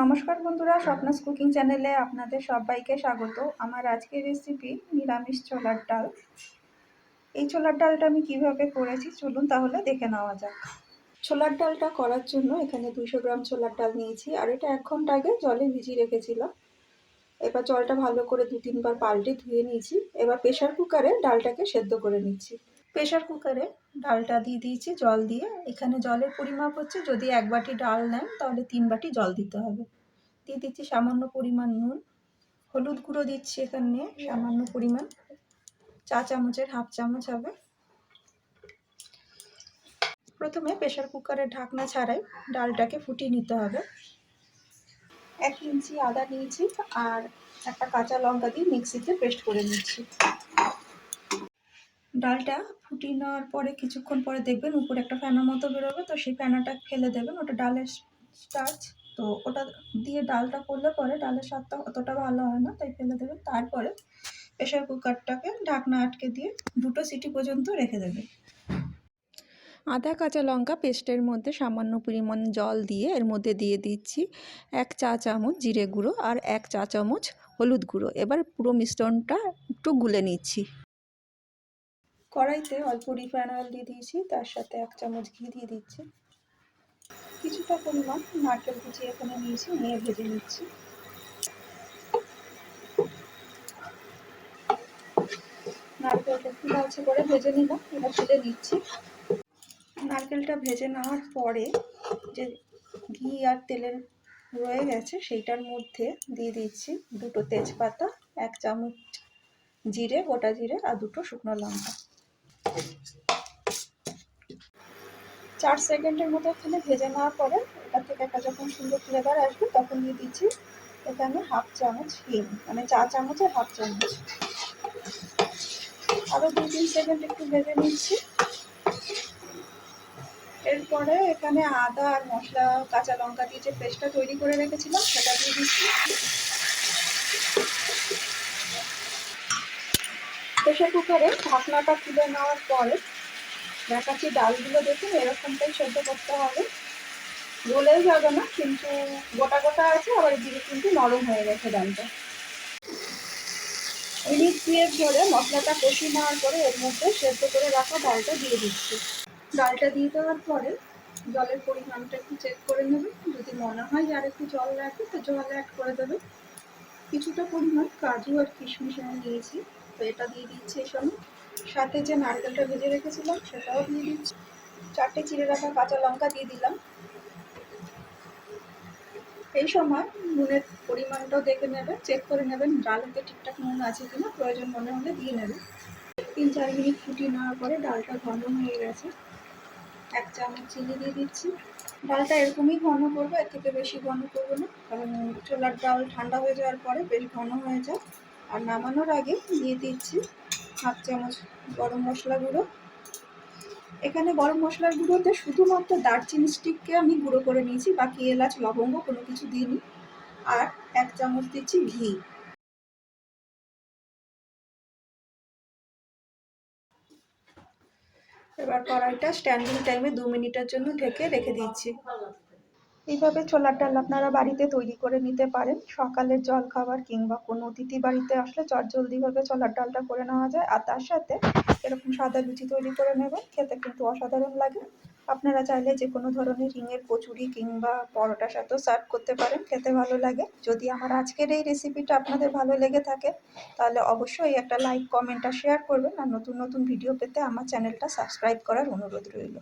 নমস্কার বন্ধুরা, স্বপ্নাস কুকিং চ্যানেলে আপনাদের সবাইকে স্বাগত। আমার আজকের রেসিপি নিরামিষ ছোলার ডাল। এই ছোলার ডালটা আমি কিভাবে করেছি চলুন তাহলে দেখে নেওয়া যাক। ছোলার ডালটা করার জন্য এখানে 200 গ্রাম ছোলার ডাল নিয়েছি, আর এটা 1 ঘন্টা আগে জলে ভিজিয়ে রেখেছিলাম। এবার জলটা ভালো করে 2-3 বার পাল্টে ধুয়ে নিয়েছি। এবার প্রেশার কুকারে ডালটাকে সেদ্ধ করে নিচ্ছি। প্রেশার কুকারে ডালটা দিয়ে দিয়েছি জল দিয়ে। এখানে জলের পরিমাপ হচ্ছে, যদি 1 বাটি ডাল নেন তাহলে 3 বাটি জল দিতে হবে। দিয়ে দিচ্ছি সামান্য পরিমাণ নুন, হলুদ গুঁড়ো দিচ্ছি এখানে সামান্য পরিমাণ, চা চামচের হাফ চামচ হবে। প্রথমে প্রেশার কুকারের ঢাকনা ছাড়াই ডালটাকে ফুটিয়ে নিতে হবে। 1 ইঞ্চি আদা নিয়েছি আর একটা কাঁচা লঙ্কা দিয়ে মিক্সিতে পেস্ট করে নিচ্ছি। ডালটা ফুটিয়ে নেওয়ার পরে কিছুক্ষণ পরে দেখবেন উপরে একটা ফেনা মতো বেরোবে, তো সেই ফেনাটা ফেলে দেবেন, ওটা ডালের স্টার্চ। তো ওটা দিয়ে ডালটা করলে পরে ডালের স্বাদটা অতটা ভালো হয় না, তাই ফেলে দেবেন। তারপরে প্রেশার কুকারটাকে ঢাকনা আটকে দিয়ে 2টো সিটি পর্যন্ত রেখে দেবেন। আদা কাঁচা লঙ্কা পেস্টের মধ্যে সামান্য পরিমাণ জল দিয়ে এর মধ্যে দিয়ে দিচ্ছি 1 চা চামচ জিরে গুঁড়ো আর 1 চা চামচ হলুদ গুঁড়ো। এবার পুরো মিশ্রণটা একটু গুলে নিচ্ছি। কড়াইতে অল্প রিফাইন অয়েল দিয়ে দিয়েছি, তার সাথে 1 চামচ ঘি দিয়ে দিচ্ছি। কিছুটা পরিমাণ নারকেল কুচি এখানে নিয়েছি, নিয়ে ভেজে নিচ্ছি। নারকেলটা একটু লালচে করে ভেজে নিলাম, এবার তুলে নিচ্ছি। নারকেলটা ভেজে নেওয়ার পরে যে ঘি আর তেলের রয়ে গেছে সেইটার মধ্যে দিয়ে দিচ্ছি 2টো তেজপাতা, 1 চামচ জিরে, গোটা জিরে আর 2টো শুকনো লঙ্কা। 4 সেকেন্ডের মতো এখানে ভেজে নেওয়ার পরে এটা থেকে একটা যখন সুন্দর ফ্লেভার আসবে তখন দিয়ে দিচ্ছি এখানে হাফ চামচ হিং, মানে চা চামচের হাফ চামচ। আরও 2-3 সেকেন্ড একটু ভেজে নিচ্ছি। এরপরে এখানে আদা আর মশলা কাঁচা লঙ্কা দিয়ে যে পেস্টটা তৈরি করে রেখেছিলাম সেটা দিয়ে দিচ্ছি। প্রেশার কুকারে ঢাকনাটা তুলে নেওয়ার পরে দেখাচ্ছি ডালগুলো দেখুন এরকমটাই সেদ্ধ করতে হবে, গলেও যাবে না, কিন্তু গোটা গোটা আছে, আবার এদিকে কিন্তু নরম হয়ে গেছে ডালটা। মিনিট 2 ধরে মশলাটা কষিয়ে নেওয়ার পরে এর মধ্যে সেদ্ধ করে রাখা ডালটা দিয়ে দিচ্ছি। ডালটা দিয়ে দেওয়ার পরে জলের পরিমাণটা একটু চেক করে নেবেন, যদি মনে হয় আর একটু জল লাগবে তো জল অ্যাড করে দেবেন। কিছুটা পরিমাণ কাজু আর কিশমিশ আমি নিয়েছি, তো এটা দিয়ে দিচ্ছি এই সময়। সাথে যে নারকেলটা ভেজে রেখেছিলাম সেটাও দিয়ে দিচ্ছি। 4টে চিড়ে রাখা কাঁচা লঙ্কা দিয়ে দিলাম। এই সময় নুনের পরিমাণটাও দেখে নেবেন, চেক করে নেবেন ডালেতে ঠিকঠাক নুন আছে কিনা, প্রয়োজন মনে হলে দিয়ে নেবেন। 3-4 মিনিট ফুটিয়ে নেওয়ার পরে ডালটা ঘন হয়ে গেছে। 1 চামচ চিনি দিয়ে দিচ্ছি। ডালটা এরকমই ঘন করবো, এর থেকে বেশি ঘন করবো না, কারণ ছোলার ডাল ঠান্ডা হয়ে যাওয়ার পরে বেশ ঘন হয়ে যায়। আর নামানোর আগে দিয়ে দিচ্ছি হাফ চামচ গরম মশলা গুঁড়ো। এখানে গরম মশলার গুঁড়োতে শুধুমাত্র দারচিনি স্টিককে আমি গুঁড়ো করে নিয়েছি, বাকি এলাচ লবঙ্গ কোনো কিছু দিইনি। আর 1 চামচ দিচ্ছি ঘি। এবার কড়াইটা স্ট্যান্ডিং টাইমে 2 মিনিটের জন্য ঢেকে রেখে দিচ্ছি। এইভাবে ছোলার ডাল আপনারা বাড়িতে তৈরি করে নিতে পারেন। সকালের জলখাবার কিংবা কোনো অতিথি বাড়িতে আসলে চটজলদিভাবে ছোলার ডালটা করে নেওয়া যায়, আর তার সাথে এরকম সাদা লুচি তৈরি করে নেবেন, খেতে কিন্তু অসাধারণ লাগে। আপনারা চাইলে যে কোনো ধরনের রিঙের কচুরি কিংবা পরোটার সাথেও সার্ভ করতে পারেন, খেতে ভালো লাগে। যদি আমার আজকের এই রেসিপিটা আপনাদের ভালো লেগে থাকে তাহলে অবশ্যই একটা লাইক, কমেন্ট আর শেয়ার করবেন, আর নতুন নতুন ভিডিও পেতে আমার চ্যানেলটা সাবস্ক্রাইব করার অনুরোধ রইল।